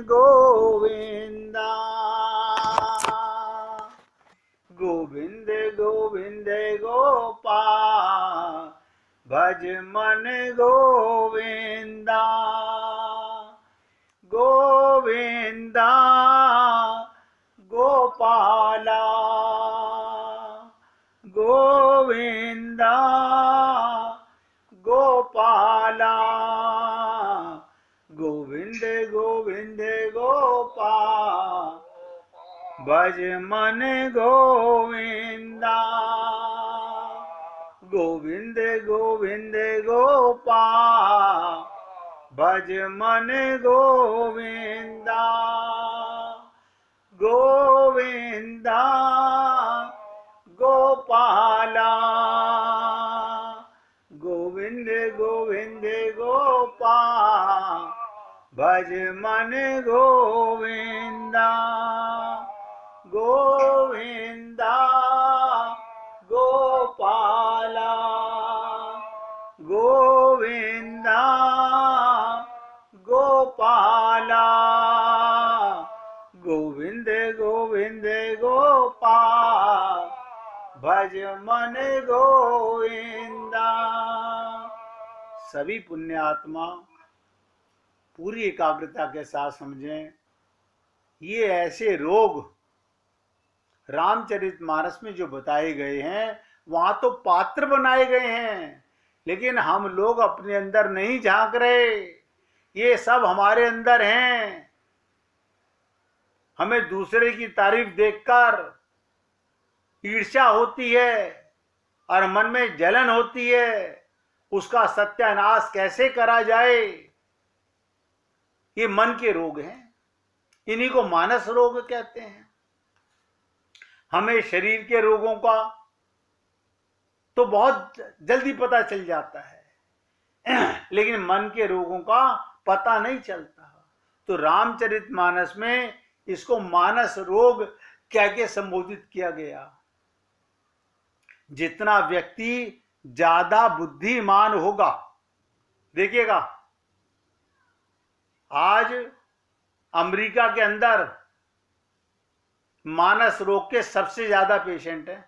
गोविंदा गोविंद गोविंद गोपाल भज मन गोविंदा गोविंदा गोपाला गोविंदा गोपाला गोविंद गोविंद गोपाल भज मन गोविंदा गोविंद गोविंद गोपाल भज मन गोविंदा गोविंदा गोपाला गोविंद गोविंद गोपाल भज मन गोविंदा गोविंदा गोपाला गोविंदा गोपाला गोविंद गोविंद गोपाल भज मन गोविंदा। सभी पुण्यात्मा पूरी एकाग्रता के साथ समझें, ये ऐसे रोग रामचरितमानस में जो बताए गए हैं वहां तो पात्र बनाए गए हैं, लेकिन हम लोग अपने अंदर नहीं झांक रहे। ये सब हमारे अंदर हैं। हमें दूसरे की तारीफ देखकर ईर्ष्या होती है और मन में जलन होती है। उसका सत्यानाश कैसे करा जाए? ये मन के रोग हैं, इन्हीं को मानस रोग कहते हैं। हमें शरीर के रोगों का तो बहुत जल्दी पता चल जाता है, लेकिन मन के रोगों का पता नहीं चलता। तो रामचरितमानस में इसको मानस रोग कह के संबोधित किया गया। जितना व्यक्ति ज्यादा बुद्धिमान होगा, देखिएगा आज अमेरिका के अंदर मानस रोग के सबसे ज्यादा पेशेंट हैं,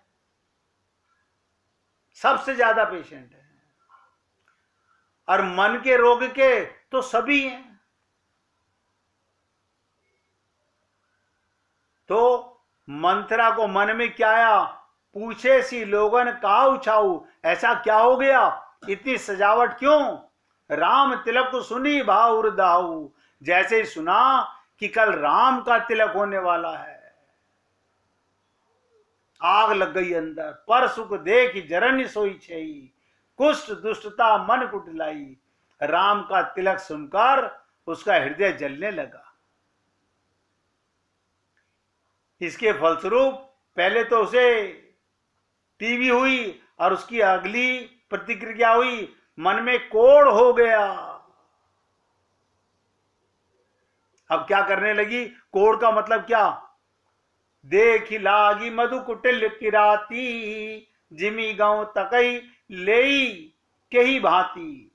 सबसे ज्यादा पेशेंट हैं, और मन के रोग के तो सभी हैं। तो मंत्रा को मन में क्या आया? पूछे सी लोगन का उछाऊ, ऐसा क्या हो गया? इतनी सजावट क्यों? राम तिलक को सुनी भाव उर्दाऊ। जैसे सुना कि कल राम का तिलक होने वाला है, आग लग गई अंदर। पर सुख देख जरन सोई छई, कुष्ठ दुष्टता मन कुटलाई। राम का तिलक सुनकर उसका हृदय जलने लगा। इसके फलस्वरूप पहले तो उसे टीबी हुई और उसकी अगली प्रतिक्रिया हुई, मन में कोढ़ हो गया। अब क्या करने लगी? कोढ़ का मतलब क्या? देख लागी मधु कुटिल किराती, जिमी गांव तकई लेई के ही भांति।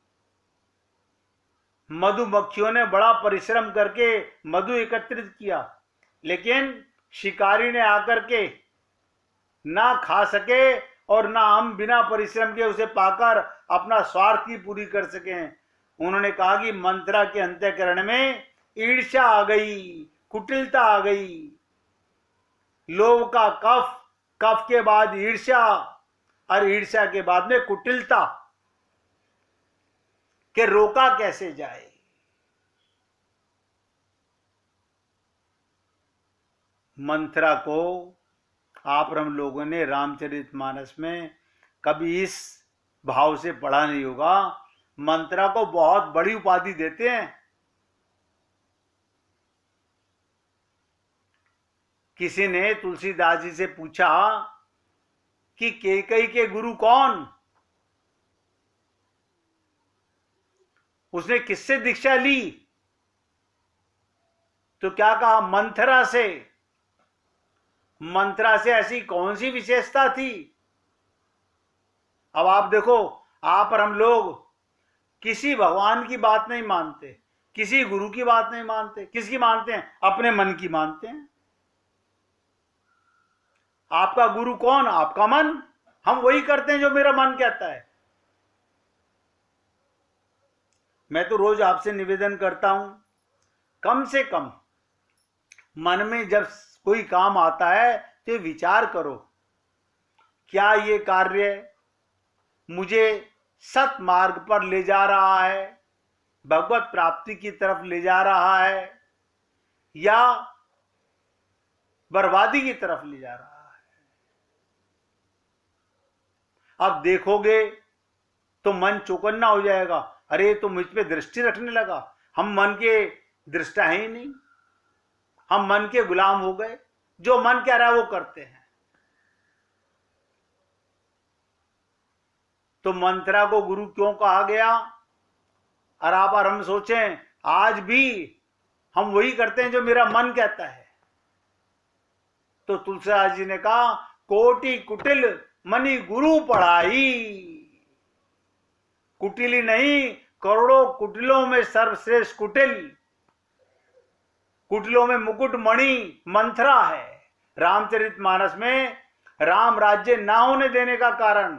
मधुमक्खियों ने बड़ा परिश्रम करके मधु एकत्रित किया, लेकिन शिकारी ने आकर के ना खा सके और ना हम बिना परिश्रम के उसे पाकर अपना स्वार्थ की पूरी कर सके। उन्होंने कहा कि मंत्रा के अंतःकरण में ईर्ष्या आ गई, कुटिलता आ गई। लोभ का कफ, कफ के बाद ईर्ष्या, और ईर्ष्या के बाद में कुटिलता, के रोका कैसे जाए? मंत्रा को आप हम लोगों ने रामचरितमानस में कभी इस भाव से पढ़ा नहीं होगा। मंत्रा को बहुत बड़ी उपाधि देते हैं। किसी ने तुलसीदास जी से पूछा कि कैकेयी के गुरु कौन? उसने किससे दीक्षा ली? तो क्या कहा? मंथरा से। मंत्रा से ऐसी कौन सी विशेषता थी? अब आप देखो, आप और हम लोग किसी भगवान की बात नहीं मानते, किसी गुरु की बात नहीं मानते। किसकी मानते हैं? अपने मन की मानते हैं। आपका गुरु कौन? आपका मन। हम वही करते हैं जो मेरा मन कहता है। मैं तो रोज आपसे निवेदन करता हूं, कम से कम मन में जब कोई काम आता है तो विचार करो, क्या ये कार्य मुझे सत मार्ग पर ले जा रहा है, भगवत प्राप्ति की तरफ ले जा रहा है, या बर्बादी की तरफ ले जा रहा है। अब देखोगे तो मन चौकन्ना हो जाएगा, अरे तो मुझ पे दृष्टि रखने लगा। हम मन के दृष्टा ही नहीं, हम मन के गुलाम हो गए। जो मन कह रहा है वो करते हैं। तो मंत्रा को गुरु क्यों कहा गया? और आप और हम सोचें, आज भी हम वही करते हैं जो मेरा मन कहता है। तो तुलसीदास जी ने कहा, कोटि कुटिल मनि गुरु पढ़ाई। कुटिल ही नहीं, करोड़ों कुटिलों में सर्वश्रेष्ठ कुटिल, कुटिलों में मुकुट मणि मंथरा है। रामचरितमानस में राम राज्य ना होने देने का कारण,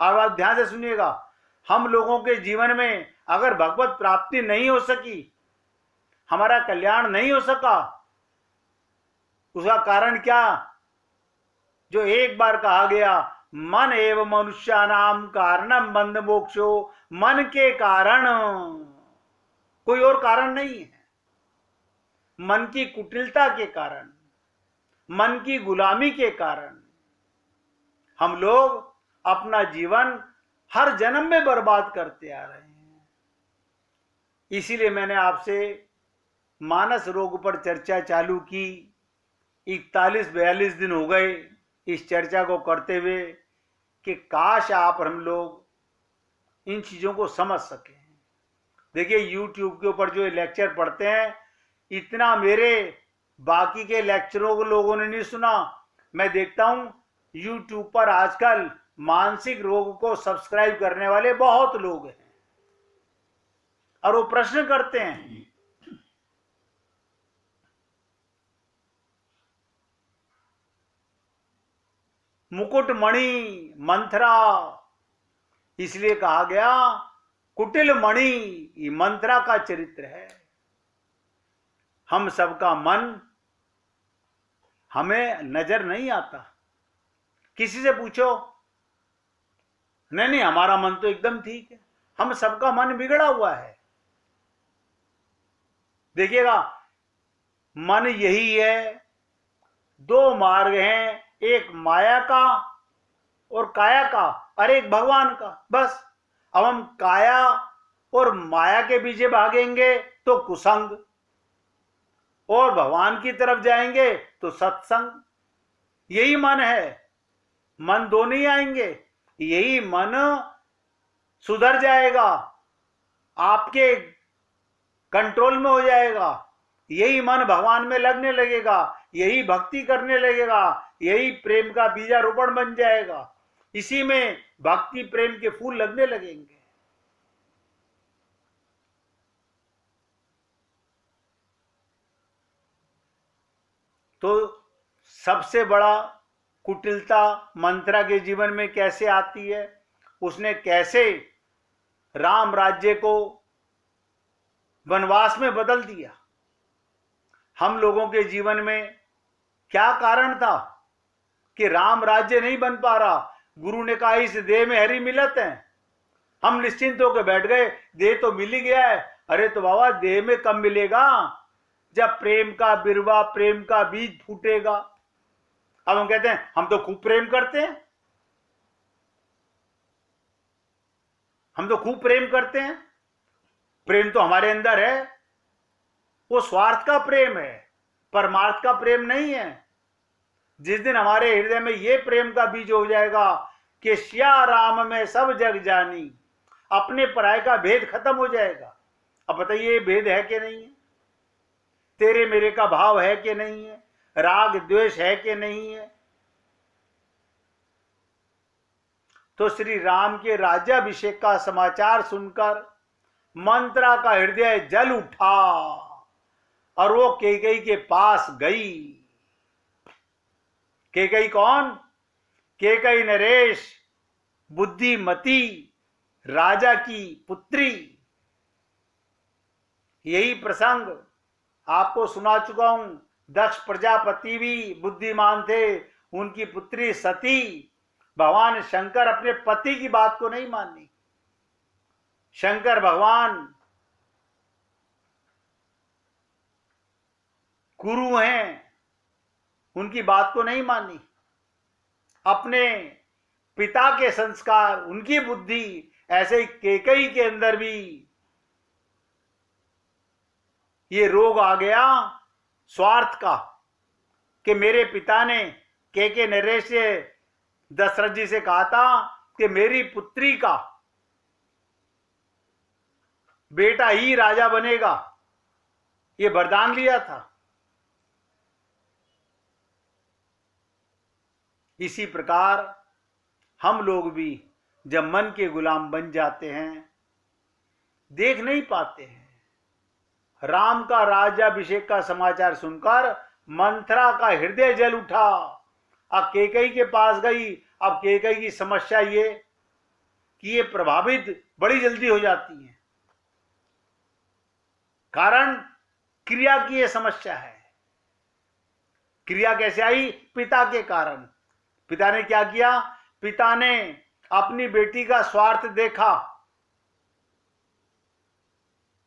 और आप ध्यान से सुनिएगा, हम लोगों के जीवन में अगर भगवत प्राप्ति नहीं हो सकी, हमारा कल्याण नहीं हो सका, उसका कारण क्या? जो एक बार कहा गया, मन एवं मनुष्यानाम कारणम बंध मोक्षो। मन के कारण, कोई और कारण नहीं है। मन की कुटिलता के कारण, मन की गुलामी के कारण हम लोग अपना जीवन हर जन्म में बर्बाद करते आ रहे हैं। इसीलिए मैंने आपसे मानस रोग पर चर्चा चालू की। 41-42 दिन हो गए इस चर्चा को करते हुए, कि काश आप और हम लोग इन चीज़ों को समझ सकें। देखिए, YouTube के ऊपर जो लेक्चर पढ़ते हैं, इतना मेरे बाकी के लेक्चरों को लोगों ने नहीं सुना। मैं देखता हूं YouTube पर आजकल मानसिक रोग को सब्सक्राइब करने वाले बहुत लोग हैं, और वो प्रश्न करते हैं, मुकुट मणि मंथरा। इसलिए कहा गया कुटिल मणि, ये मंथरा का चरित्र है। हम सबका मन हमें नजर नहीं आता। किसी से पूछो, नहीं हमारा मन तो एकदम ठीक है। हम सबका मन बिगड़ा हुआ है। देखिएगा, मन यही है। दो मार्ग हैं, एक माया का और काया का, और एक भगवान का। बस अब हम काया और माया के पीछे भागेंगे तो कुसंग, और भगवान की तरफ जाएंगे तो सत्संग। यही मन है। मन दो नहीं आएंगे। यही मन सुधर जाएगा, आपके कंट्रोल में हो जाएगा। यही मन भगवान में लगने लगेगा, यही भक्ति करने लगेगा, यही प्रेम का बीजारोपण बन जाएगा। इसी में भक्ति प्रेम के फूल लगने लगेंगे। तो सबसे बड़ा कुटिलता मंत्रा के जीवन में कैसे आती है, उसने कैसे राम राज्य को वनवास में बदल दिया। हम लोगों के जीवन में क्या कारण था कि राम राज्य नहीं बन पा रहा? गुरु ने कहा, इस देह में हरि मिलत है। हम निश्चिंत होकर बैठ गए, देह तो मिल ही गया है। अरे तो बाबा, देह में कब मिलेगा? जब प्रेम का बिरवा, प्रेम का बीज फूटेगा। अब हम कहते हैं हम तो खूब प्रेम करते हैं, हम तो खूब प्रेम करते हैं। प्रेम तो हमारे अंदर है, वो स्वार्थ का प्रेम है, परमार्थ का प्रेम नहीं है। जिस दिन हमारे हृदय में ये प्रेम का बीज हो जाएगा कि श्या राम में सब जग जानी, अपने पराये का भेद खत्म हो जाएगा। अब बताइए, ये भेद है कि नहीं है? तेरे मेरे का भाव है कि नहीं है? राग द्वेष है कि नहीं है? तो श्री राम के राज्याभिषेक का समाचार सुनकर मंत्रा का हृदय जल उठा और वो कैकेयी के पास गई। कैकेयी कौन? कैकेयी नरेश, बुद्धिमती राजा की पुत्री। यही प्रसंग आपको सुना चुका हूं। दक्ष प्रजापति भी बुद्धिमान थे, उनकी पुत्री सती, भगवान शंकर अपने पति की बात को नहीं मानी। शंकर भगवान गुरु हैं, उनकी बात को नहीं मानी। अपने पिता के संस्कार, उनकी बुद्धि, ऐसे ही कैकेयी के अंदर भी ये रोग आ गया स्वार्थ का, कि मेरे पिता ने कैकेयी नरेश से, दशरथ जी से कहा था कि मेरी पुत्री का बेटा ही राजा बनेगा, ये वरदान लिया था। इसी प्रकार हम लोग भी जब मन के गुलाम बन जाते हैं, देख नहीं पाते हैं। राम का राज्याभिषेक का समाचार सुनकर मंथरा का हृदय जल उठा। अब कैकेयी के पास गई। अब कैकेयी की समस्या ये कि ये प्रभावित बड़ी जल्दी हो जाती है। कारण क्रिया की ये समस्या है। क्रिया कैसे आई? पिता के कारण। पिता ने क्या किया? पिता ने अपनी बेटी का स्वार्थ देखा।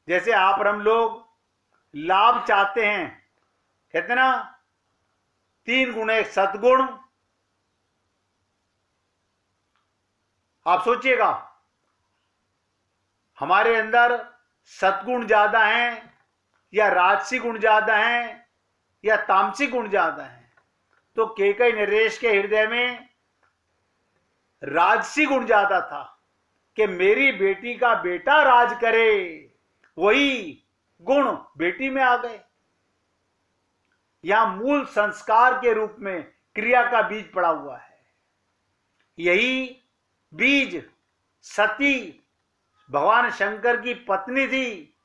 जैसे आप और हम लोग लाभ चाहते हैं, कहते ना 3 गुण, एक सद्गुण। आप सोचिएगा, हमारे अंदर सद्गुण ज्यादा हैं या राजसी गुण ज्यादा हैं या तामसिक गुण ज्यादा हैं? तो कैकेयी नरेश के हृदय में राजसी गुण ज्यादा था कि मेरी बेटी का बेटा राज करे। वही गुण बेटी में आ गए। यहां मूल संस्कार के रूप में क्रिया का बीज पड़ा हुआ है। यही बीज सती भगवान शंकर की पत्नी थी,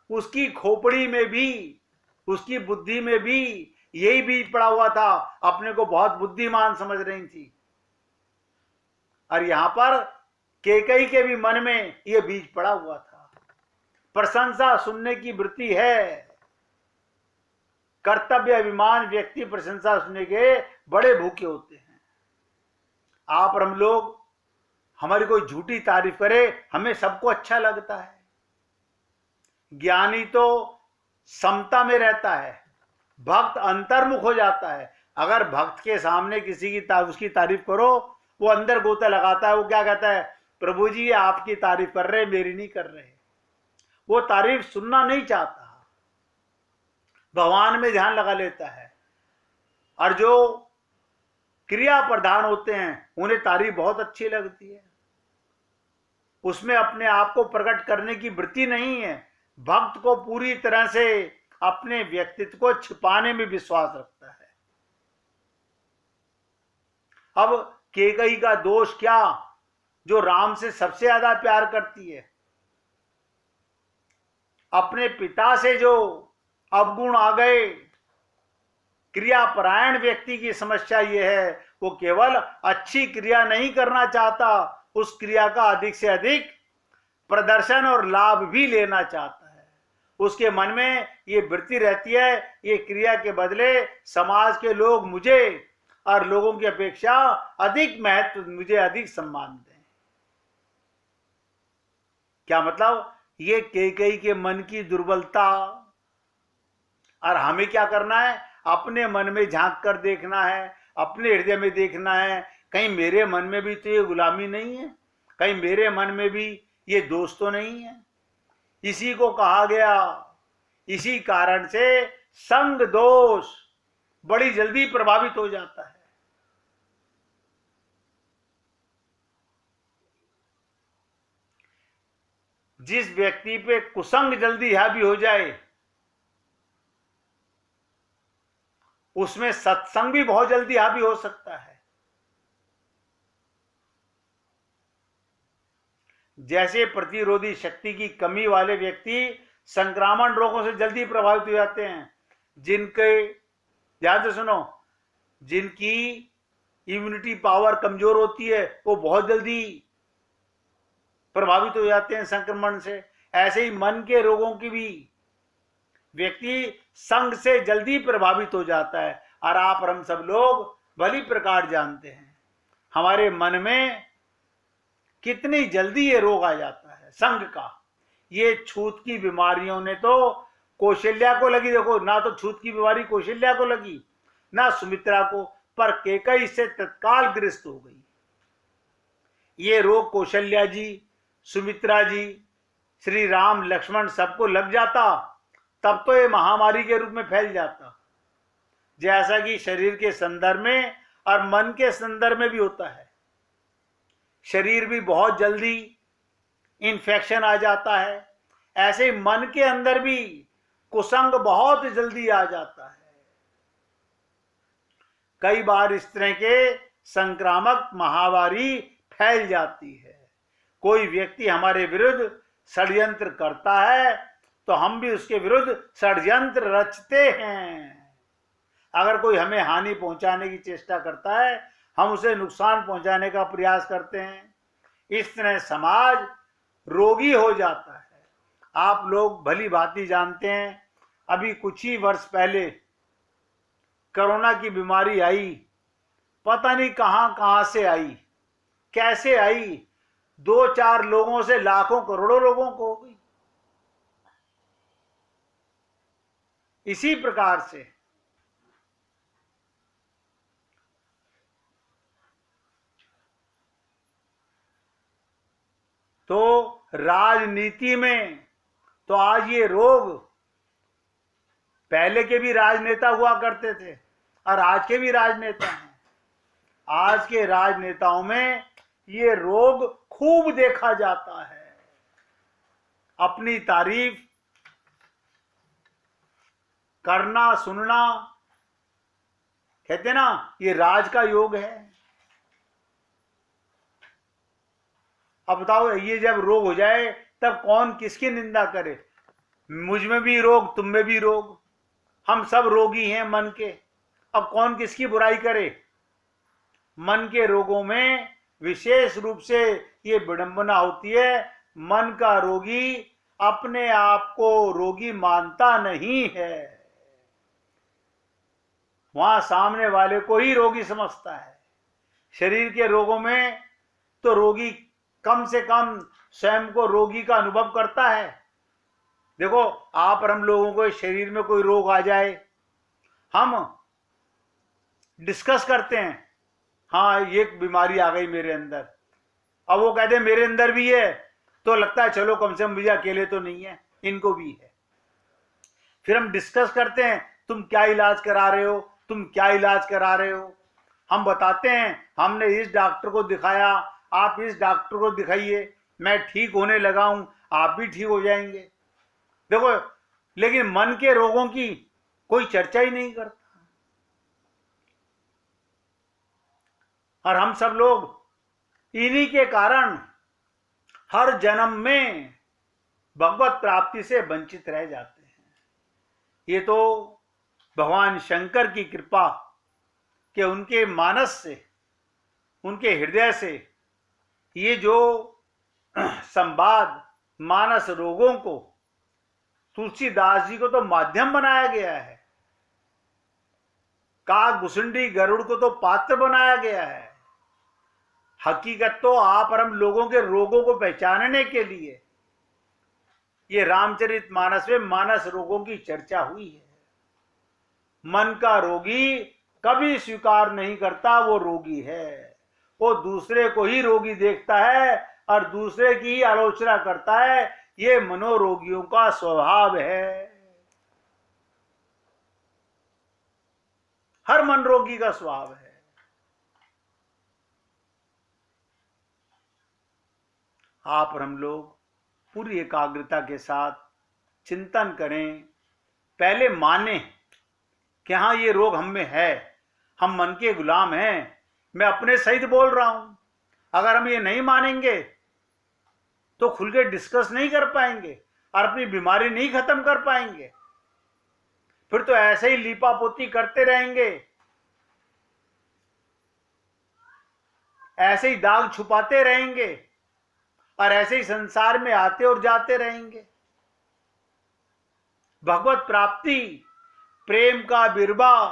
उसकी खोपड़ी में भी, उसकी बुद्धि में भी यही बीज पड़ा हुआ था। अपने को बहुत बुद्धिमान समझ रही थी। और यहां पर कैकेयी के भी मन में यह बीज पड़ा हुआ था। प्रशंसा सुनने की वृत्ति है। कर्तव्य अभिमान व्यक्ति प्रशंसा सुनने के बड़े भूखे होते हैं। आप और हम लोग, हमारी कोई झूठी तारीफ करे, हमें सबको अच्छा लगता है। ज्ञानी तो समता में रहता है, भक्त अंतर्मुख हो जाता है। अगर भक्त के सामने किसी की उसकी तारीफ करो, वो अंदर गोता लगाता है। वो क्या कहता है? प्रभु जी आपकी तारीफ कर रहे, मेरी नहीं कर रहे। वो तारीफ सुनना नहीं चाहता, भगवान में ध्यान लगा लेता है। और जो क्रिया प्रधान होते हैं, उन्हें तारीफ बहुत अच्छी लगती है। उसमें अपने आप को प्रकट करने की वृत्ति नहीं है। भक्त को पूरी तरह से अपने व्यक्तित्व को छिपाने में विश्वास रखता है। अब कैकेयी का दोष क्या, जो राम से सबसे ज्यादा प्यार करती है? अपने पिता से जो अवगुण आ गए। क्रियापरायण व्यक्ति की समस्या यह है, वो केवल अच्छी क्रिया नहीं करना चाहता, उस क्रिया का अधिक से अधिक प्रदर्शन और लाभ भी लेना चाहता है। उसके मन में ये वृत्ति रहती है, ये क्रिया के बदले समाज के लोग मुझे और लोगों की अपेक्षा अधिक महत्व, मुझे अधिक सम्मान दें। क्या मतलब? ये कैकेयी के मन की दुर्बलता। और हमें क्या करना है? अपने मन में झांक कर देखना है, अपने हृदय में देखना है, कहीं मेरे मन में भी तो ये गुलामी नहीं है, कहीं मेरे मन में भी ये दोष तो नहीं है। इसी को कहा गया, इसी कारण से संग दोष बड़ी जल्दी प्रभावित हो जाता है। जिस व्यक्ति पे कुसंग जल्दी हावी हो जाए, उसमें सत्संग भी बहुत जल्दी हावी हो सकता है। जैसे प्रतिरोधी शक्ति की कमी वाले व्यक्ति संक्रामक रोगों से जल्दी प्रभावित हो जाते हैं, जिनके, ध्यान से सुनो, जिनकी इम्यूनिटी पावर कमजोर होती है वो बहुत जल्दी प्रभावित हो जाते हैं संक्रमण से। ऐसे ही मन के रोगों की भी व्यक्ति संग से जल्दी प्रभावित हो जाता है। और आप और हम सब लोग भली प्रकार जानते हैं हमारे मन में कितनी जल्दी ये रोग आ जाता है संग का। ये छूत की बीमारियों ने तो कौशल्या को लगी, देखो ना तो छूत की बीमारी कौशल्या को लगी ना सुमित्रा को, पर कैकेयी से तत्काल ग्रस्त हो गई। ये रोग कौशल्या जी, सुमित्रा जी, श्री राम लक्ष्मण सबको लग जाता तब तो ये महामारी के रूप में फैल जाता। जैसा कि शरीर के संदर्भ में और मन के संदर्भ में भी होता है। शरीर भी बहुत जल्दी इन्फेक्शन आ जाता है, ऐसे मन के अंदर भी कुसंग बहुत जल्दी आ जाता है। कई बार इस तरह के संक्रामक महामारी फैल जाती है। कोई व्यक्ति हमारे विरुद्ध षड्यंत्र करता है तो हम भी उसके विरुद्ध षड्यंत्र रचते हैं। अगर कोई हमें हानि पहुंचाने की चेष्टा करता है हम उसे नुकसान पहुंचाने का प्रयास करते हैं। इस तरह समाज रोगी हो जाता है। आप लोग भली भांति जानते हैं, अभी कुछ ही वर्ष पहले कोरोना की बीमारी आई, पता नहीं कहां कहां से आई, कैसे आई, 2-4 लोगों से लाखों करोड़ों लोगों को हो गई। इसी प्रकार से तो राजनीति में तो आज ये रोग, पहले के भी राजनेता हुआ करते थे और आज के भी राजनेता हैं। आज के राजनेताओं में ये रोग खूब देखा जाता है। अपनी तारीफ करना, सुनना, कहते ना ये राज का योग है। अब बताओ ये जब रोग हो जाए तब कौन किसकी निंदा करे। मुझ में भी रोग, तुम में भी रोग, हम सब रोगी हैं मन के। अब कौन किसकी बुराई करे। मन के रोगों में विशेष रूप से ये विडंबना होती है, मन का रोगी अपने आप को रोगी मानता नहीं है, वहां सामने वाले को ही रोगी समझता है। शरीर के रोगों में तो रोगी कम से कम स्वयं को रोगी का अनुभव करता है। देखो आप और हम लोगों को शरीर में कोई रोग आ जाए, हम डिस्कस करते हैं, हाँ ये बीमारी आ गई मेरे अंदर। अब वो कहते हैं मेरे अंदर भी है, तो लगता है चलो कम से कम मुझे अकेले तो नहीं है, इनको भी है। फिर हम डिस्कस करते हैं, तुम क्या इलाज करा रहे हो, तुम क्या इलाज करा रहे हो। हम बताते हैं हमने इस डॉक्टर को दिखाया, आप इस डॉक्टर को दिखाइए, मैं ठीक होने लगा हूं, आप भी ठीक हो जाएंगे। देखो लेकिन मन के रोगों की कोई चर्चा ही नहीं करता। और हम सब लोग इन्हीं के कारण हर जन्म में भगवत प्राप्ति से वंचित रह जाते हैं। ये तो भगवान शंकर की कृपा कि उनके मानस से, उनके हृदय से ये जो संवाद मानस रोगों को तुलसीदास जी को तो माध्यम बनाया गया है, काग भुसुंडी गरुड़ को तो पात्र बनाया गया है। हकीकत तो आप और हम लोगों के रोगों को पहचानने के लिए ये रामचरित मानस में मानस रोगों की चर्चा हुई है। मन का रोगी कभी स्वीकार नहीं करता वो रोगी है, वो दूसरे को ही रोगी देखता है और दूसरे की ही आलोचना करता है। ये मनोरोगियों का स्वभाव है, हर मन रोगी का स्वभाव है। आप और हम लोग पूरी एकाग्रता के साथ चिंतन करें, पहले माने कि हाँ ये रोग हम में है, हम मन के गुलाम हैं, मैं अपने सहित बोल रहा हूं। अगर हम ये नहीं मानेंगे तो खुल के डिस्कस नहीं कर पाएंगे और अपनी बीमारी नहीं खत्म कर पाएंगे। फिर तो ऐसे ही लीपापोती करते रहेंगे, ऐसे ही दाग छुपाते रहेंगे और ऐसे ही संसार में आते और जाते रहेंगे। भगवत प्राप्ति, प्रेम का बिरबा,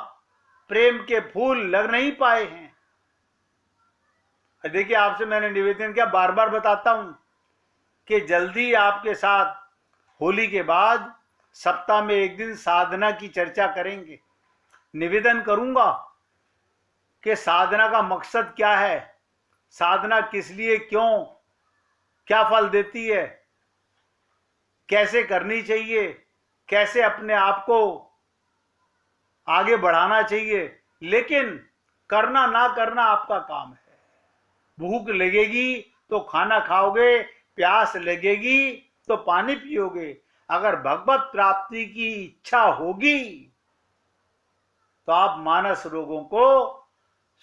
प्रेम के फूल लग नहीं पाए हैं। देखिए, आपसे मैंने निवेदन किया, बार बार बताता हूं कि जल्दी आपके साथ होली के बाद सप्ताह में एक दिन साधना की चर्चा करेंगे। निवेदन करूंगा कि साधना का मकसद क्या है, साधना किस लिए, क्यों, क्या फल देती है, कैसे करनी चाहिए, कैसे अपने आप को आगे बढ़ाना चाहिए। लेकिन करना ना करना आपका काम है। भूख लगेगी तो खाना खाओगे, प्यास लगेगी तो पानी पियोगे। अगर भगवत प्राप्ति की इच्छा होगी तो आप मानस रोगों को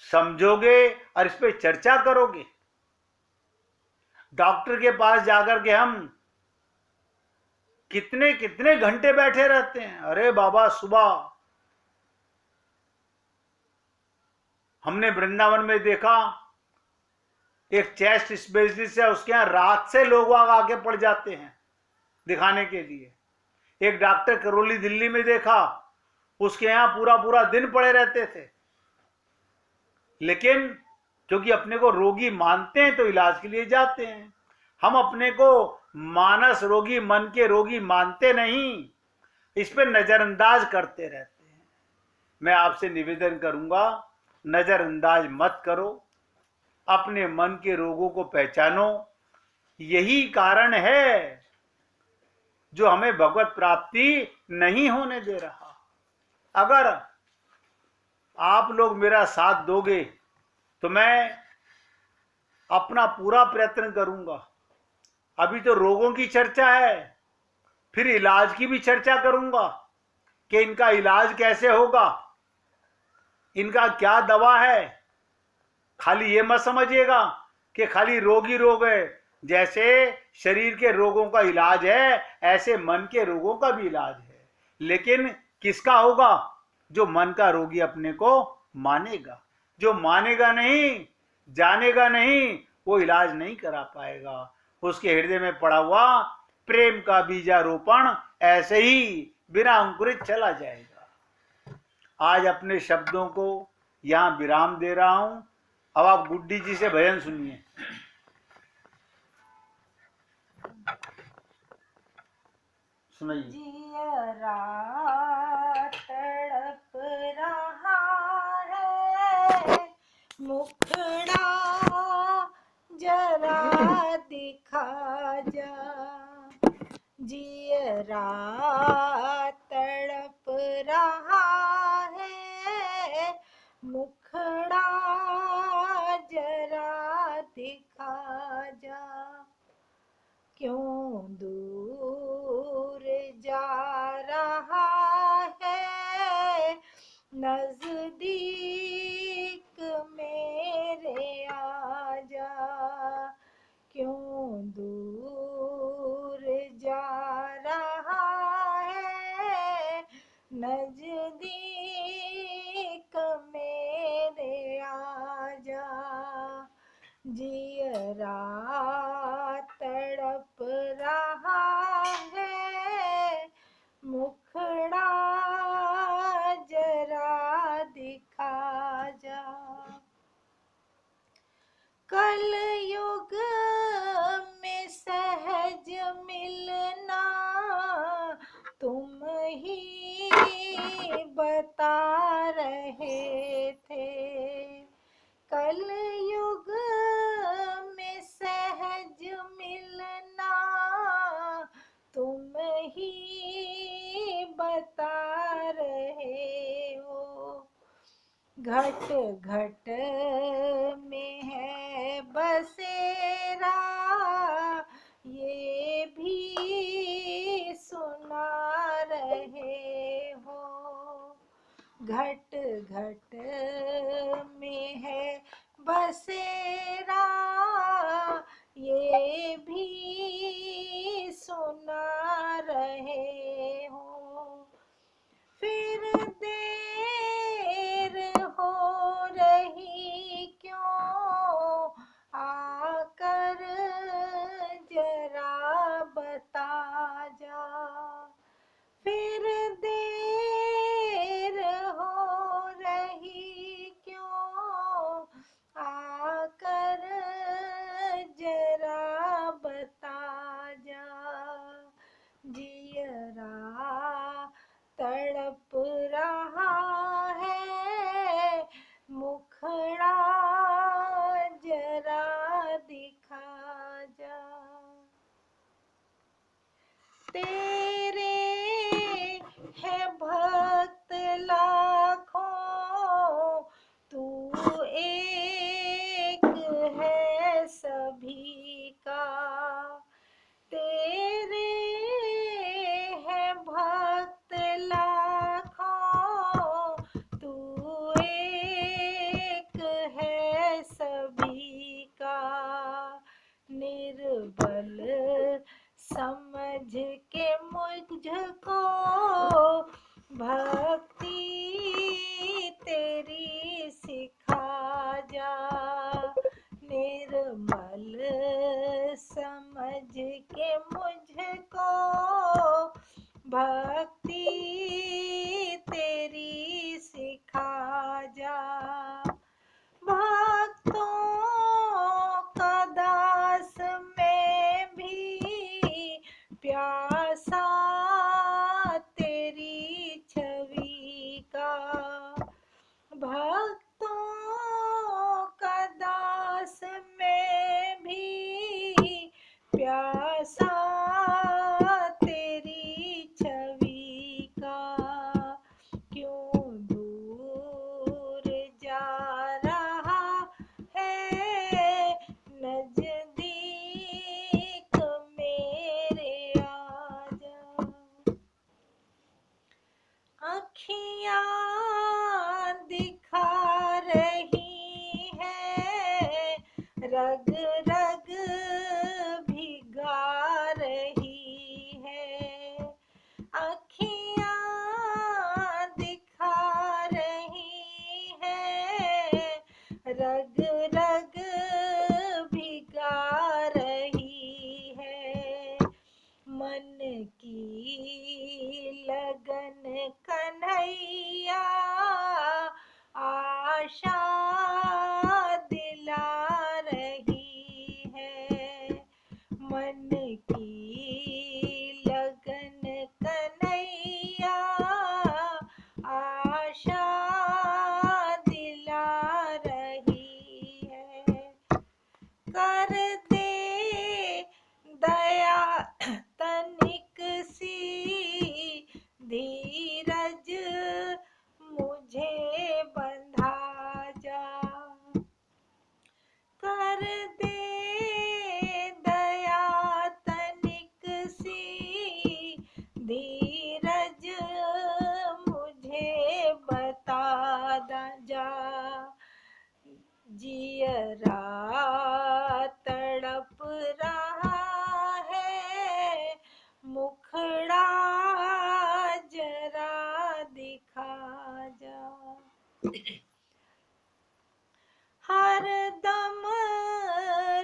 समझोगे और इस पे चर्चा करोगे। डॉक्टर के पास जाकर के हम कितने कितने घंटे बैठे रहते हैं। अरे बाबा, सुबह हमने वृंदावन में देखा, एक चेस्ट स्पेशलिस्ट है, उसके यहां रात से लोग आके पड़ जाते हैं दिखाने के लिए। एक डॉक्टर करौली दिल्ली में देखा, उसके यहां पूरा पूरा दिन पड़े रहते थे। लेकिन क्योंकि अपने को रोगी मानते हैं तो इलाज के लिए जाते हैं। हम अपने को मानस रोगी, मन के रोगी मानते नहीं, इस पे नजरअंदाज करते रहते हैं। मैं आपसे निवेदन करूंगा, नजरअंदाज मत करो, अपने मन के रोगों को पहचानो। यही कारण है जो हमें भगवत प्राप्ति नहीं होने दे रहा। अगर आप लोग मेरा साथ दोगे तो मैं अपना पूरा प्रयत्न करूंगा। अभी तो रोगों की चर्चा है, फिर इलाज की भी चर्चा करूंगा कि इनका इलाज कैसे होगा, इनका क्या दवा है। खाली ये मत समझिएगा कि खाली रोग ही रोग है। जैसे शरीर के रोगों का इलाज है, ऐसे मन के रोगों का भी इलाज है। लेकिन किसका होगा? जो मन का रोगी अपने को मानेगा। जो मानेगा नहीं, जानेगा नहीं, वो इलाज नहीं करा पाएगा। उसके हृदय में पड़ा हुआ प्रेम का बीजारोपण ऐसे ही बिना अंकुरित चला जाएगा। आज अपने शब्दों को यहां विराम दे रहा हूं। अब आप गुड्डी जी से भजन सुनिए। सुनाइए। जियरा तड़प रहा है, मुखड़ा जरा दिखा जा। जियरा तड़प रहा है, मुखड़ा जरा दिखा जा। क्यों दूर जा रहा है, नजदीक मेरे आजा। क्यों दूर जा रहा है, नजदीक मेरे आजा। जियरा तड़प रहा है, मुखड़ा जरा दिखा जा। कलयुग में सहज मिलना तुम ही बता रहे थे। कलयुग में सहज मिलना तुम ही बता रहे हो। घट घट में है बसेरा, ये भी सुना रहे हो। घट घट में है बसेरा, ये भी सुना रहे हो। फिर देर हो रही क्यों, आकर जरा बता जा। फिर देर हो रही क्यों, आकर जरा बता जा। जियरा तड़प रहा है, मुखड़ा जरा दिखा जा। तेरे है भक्त लाखों, तू एक है सभी का। तेरे है भक्त लाखों, तू एक है सभी का। निर्बल समझ के मुझको भक्ति तेरी सिखा जा। निर्मल समझ के मुझको भक्ति तेरी सिखा जा। भक्तों का दास मैं भी, प्यासा तेरी छवि का। भक्तों का दास मैं भी, प्यासा तेरी छवि का। क्यों दूर जा रहा है, नजदीक मेरे आजा। अखियाँ दिखा रही है, रग रग भिगा रही है। अखियाँ दिखा रही है, रग रग भिगा रही है। मन की लगन कन्हैया आशा दिला रही है। मन की लगन कन्हैया आशा दिला रही है। कर दे दया तनिक सी, धीरज मुझे बंधा जा। कर दे दया तनिक सी, धीरज मुझे बता जा। जियरा तड़प रहा है, मुखड़ा जरा दिखा जा। हर दम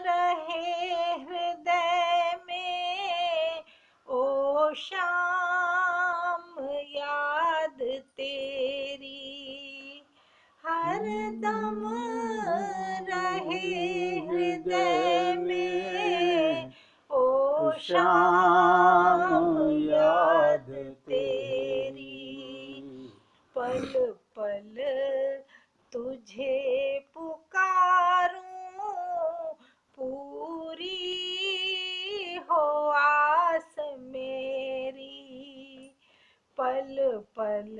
रहे हृदय में ओ शाम याद तेरी। हर दम रहे हृदय में ओ शाम याद तेरी। पल पल तुझे पुकारूं, पूरी हो आस मेरी। पल पल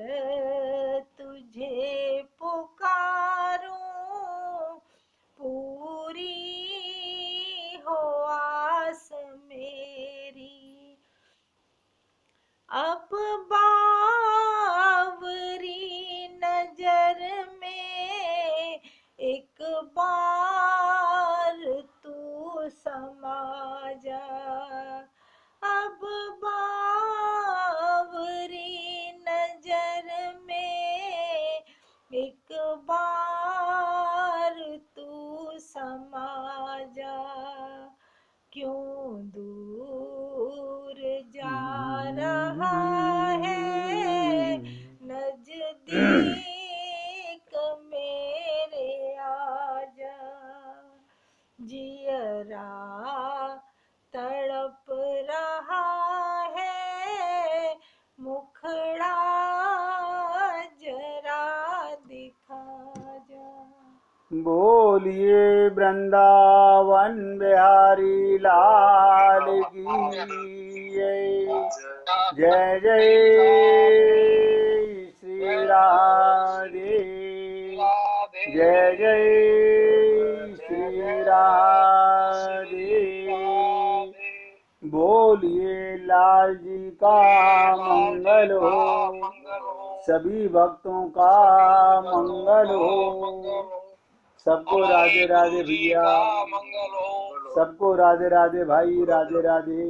तुझे पुकारूं, पूरी हो आस मेरी। अब बावरी नजर में एक बार तू समा जा। अब नजदीक मेरे आजा, जियरा तड़प रहा है, मुखड़ा जरा दिखा जा। बोलिए वृंदावन बिहारी लाल की जय जय श्री राधे, जय जय श्री राधे। बोलिए लाल जी का मंगल हो, सभी भक्तों का मंगल हो। सबको राधे राधे भैया, सबको राधे राधे भाई, राधे राधे।